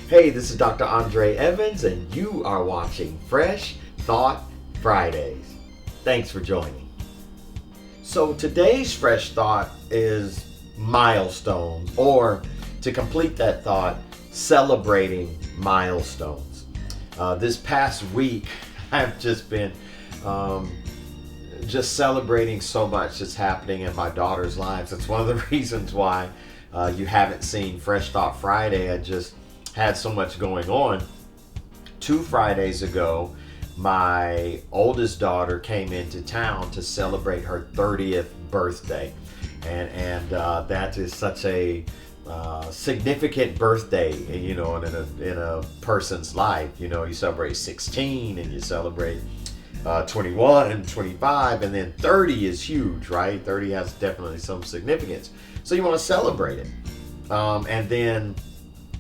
Hey, this is Dr. Andre Evans, and you are watching Fresh Thought Fridays. Thanks for joining. So today's Fresh Thought is milestones, or to complete that thought, celebrating milestones. This past week, I've just been just celebrating so much that's happening in my daughter's lives. It's one of the reasons why you haven't seen Fresh Thought Friday. I just had so much going on. 2 Fridays ago, my oldest daughter came into town to celebrate her 30th birthday, and that is such a significant birthday, you know, in a person's life. You know, you celebrate 16 and you celebrate 21 and 25, and then 30 is huge, right? 30 has definitely some significance, so you want to celebrate it. And then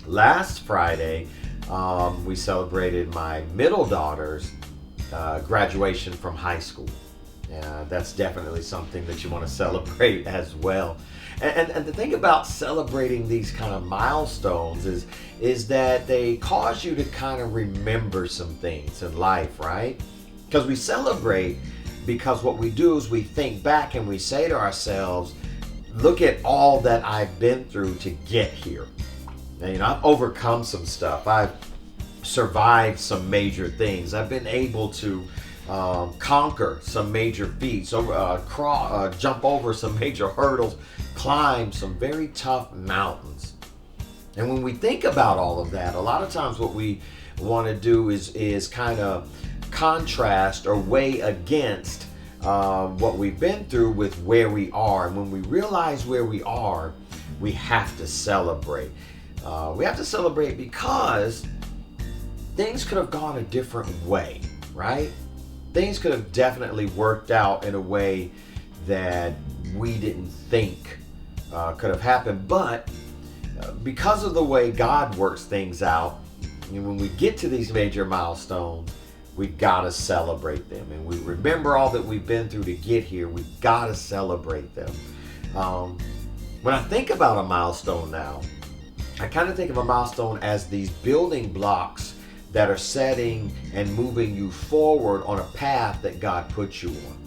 last Friday, we celebrated my middle daughter's graduation from high school. That's definitely something that you want to celebrate as well. And the thing about celebrating these kind of milestones is that they cause you to kind of remember some things in life, right? Because we celebrate, because what we do is we think back and we say to ourselves, look at all that I've been through to get here. And, you know, I've overcome some stuff. I've survived some major things. I've been able to conquer some major feats, jump over some major hurdles, climb some very tough mountains. And when we think about all of that, a lot of times what we want to do is kind of contrast or weigh against what we've been through with where we are. And when we realize where we are, we have to celebrate. We have to celebrate because things could have gone a different way, right? Things could have definitely worked out in a way that we didn't think could have happened. But because of the way God works things out, you know, when we get to these major milestones, we've got to celebrate them. And we remember all that we've been through to get here. We've got to celebrate them. When I think about a milestone now, I kind of think of a milestone as these building blocks that are setting and moving you forward on a path that God put you on.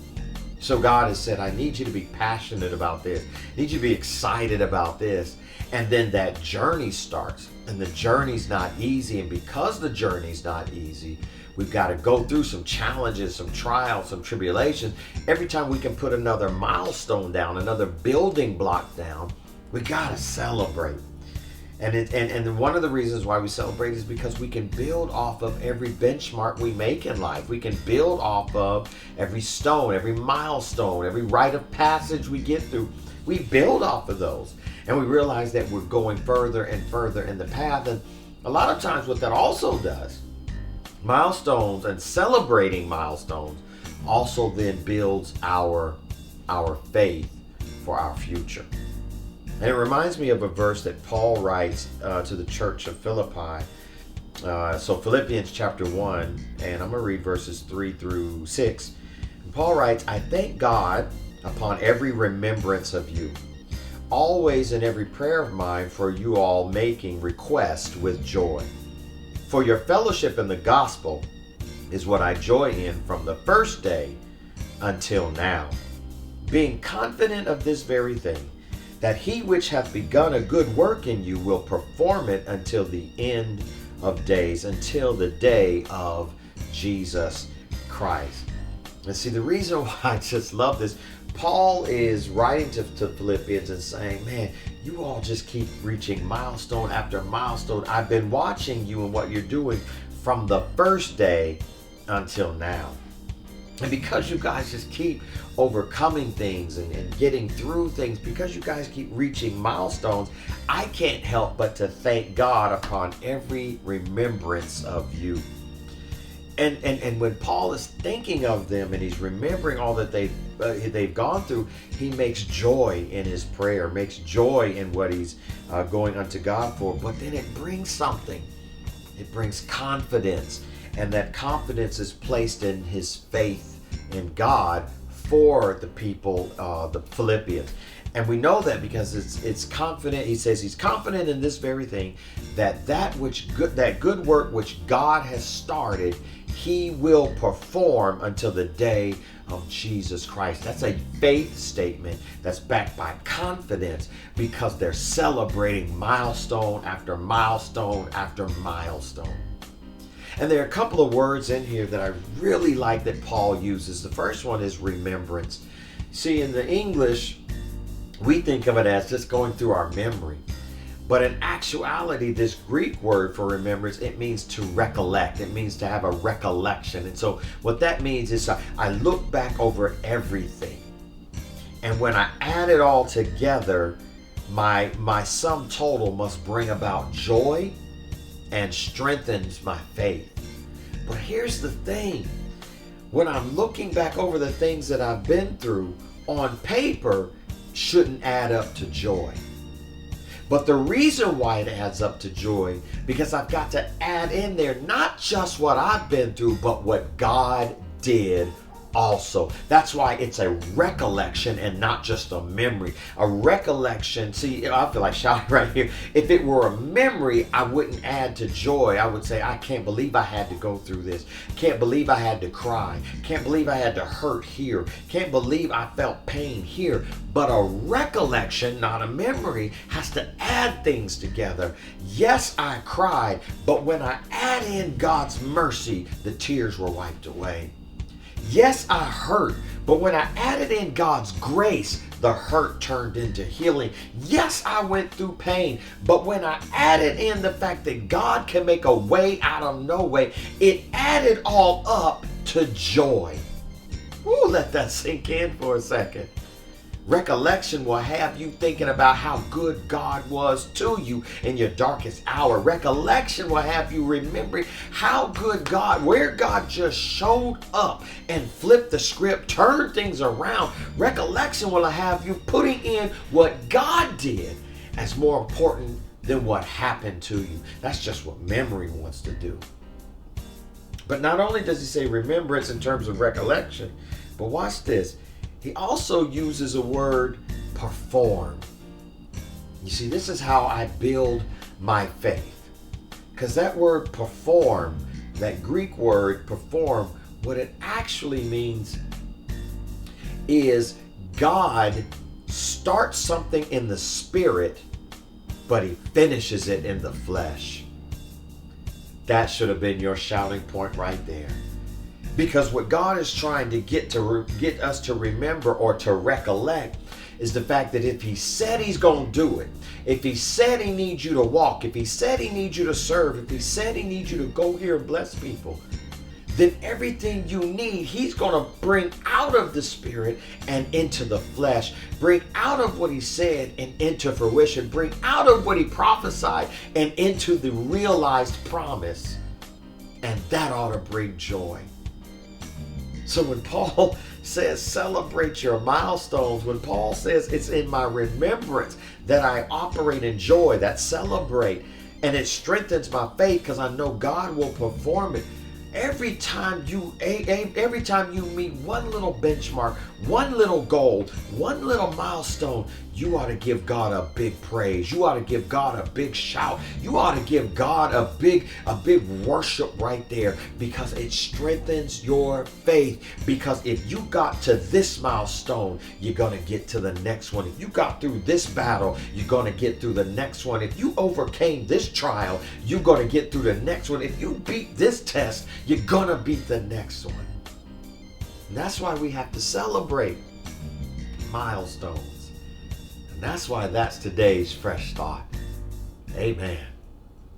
So God has said, I need you to be passionate about this. I need you to be excited about this. And then that journey starts. And the journey's not easy. And because the journey's not easy, we've got to go through some challenges, some trials, some tribulations. Every time we can put another milestone down, another building block down, we got to celebrate. And one of the reasons why we celebrate is because we can build off of every benchmark we make in life. We can build off of every stone, every milestone, every rite of passage we get through. We build off of those. And we realize that we're going further and further in the path. And a lot of times what that also does, milestones and celebrating milestones, also then builds our faith for our future. And it reminds me of a verse that Paul writes to the church of Philippi. So Philippians chapter 1, and I'm going to read verses 3 through 6. And Paul writes, I thank God upon every remembrance of you, always in every prayer of mine for you all, making request with joy. For your fellowship in the gospel is what I joy in from the first day until now, being confident of this very thing, that he which hath begun a good work in you will perform it until the end of days, until the day of Jesus Christ. And see, the reason why I just love this, Paul is writing to Philippians and saying, man, you all just keep reaching milestone after milestone. I've been watching you and what you're doing from the first day until now. And because you guys just keep overcoming things and getting through things, because you guys keep reaching milestones, I can't help but to thank God upon every remembrance of you. And when Paul is thinking of them and he's remembering all that they've gone through, he makes joy in his prayer, makes joy in what he's going unto God for. But then it brings something. It brings confidence. And that confidence is placed in his faith in God for the people, the Philippians. And we know that because it's confident. He says he's confident in this very thing, that that good work which God has started, he will perform until the day of Jesus Christ. That's a faith statement that's backed by confidence, because they're celebrating milestone after milestone after milestone. And there are a couple of words in here that I really like that Paul uses. The first one is remembrance. See, in the English, we think of it as just going through our memory. But in actuality, this Greek word for remembrance, it means to recollect. It means to have a recollection. And so what that means is I look back over everything. And when I add it all together, my sum total must bring about joy and strengthens my faith. But here's the thing. When I'm looking back over the things that I've been through, on paper, shouldn't add up to joy. But the reason why it adds up to joy, because I've got to add in there not just what I've been through, but what God did also. That's why it's a recollection and not just a memory. A recollection, see, I feel like shouting right here. If it were a memory, I wouldn't add to joy. I would say, I can't believe I had to go through this. Can't believe I had to cry. Can't believe I had to hurt here. Can't believe I felt pain here. But a recollection, not a memory, has to add things together. Yes, I cried, but when I add in God's mercy, the tears were wiped away. Yes, I hurt, but when I added in God's grace, the hurt turned into healing. Yes, I went through pain, but when I added in the fact that God can make a way out of no way, it added all up to joy. Ooh, let that sink in for a second. Recollection will have you thinking about how good God was to you in your darkest hour. Recollection will have you remembering how good God, where God just showed up and flipped the script, turned things around. Recollection will have you putting in what God did as more important than what happened to you. That's just what memory wants to do. But not only does he say remembrance in terms of recollection, but watch this. He also uses a word, perform. You see, this is how I build my faith. Because that word perform, that Greek word perform, what it actually means is God starts something in the spirit, but he finishes it in the flesh. That should have been your shouting point right there. Because what God is trying to get us to remember or to recollect is the fact that if he said he's going to do it, if he said he needs you to walk, if he said he needs you to serve, if he said he needs you to go here and bless people, then everything you need, he's going to bring out of the spirit and into the flesh, bring out of what he said and into fruition, bring out of what he prophesied and into the realized promise. And that ought to bring joy. So when Paul says celebrate your milestones, when Paul says it's in my remembrance that I operate in joy, that celebrate, and it strengthens my faith because I know God will perform it. Every time you meet one little benchmark, one little goal, one little milestone, you ought to give God a big praise. You ought to give God a big shout. You ought to give God a big worship right there, because it strengthens your faith. Because if you got to this milestone, you're going to get to the next one. If you got through this battle, you're going to get through the next one. If you overcame this trial, you're going to get through the next one. If you beat this test, you're going to beat the next one. And that's why we have to celebrate milestones. And that's why that's today's fresh thought. Amen.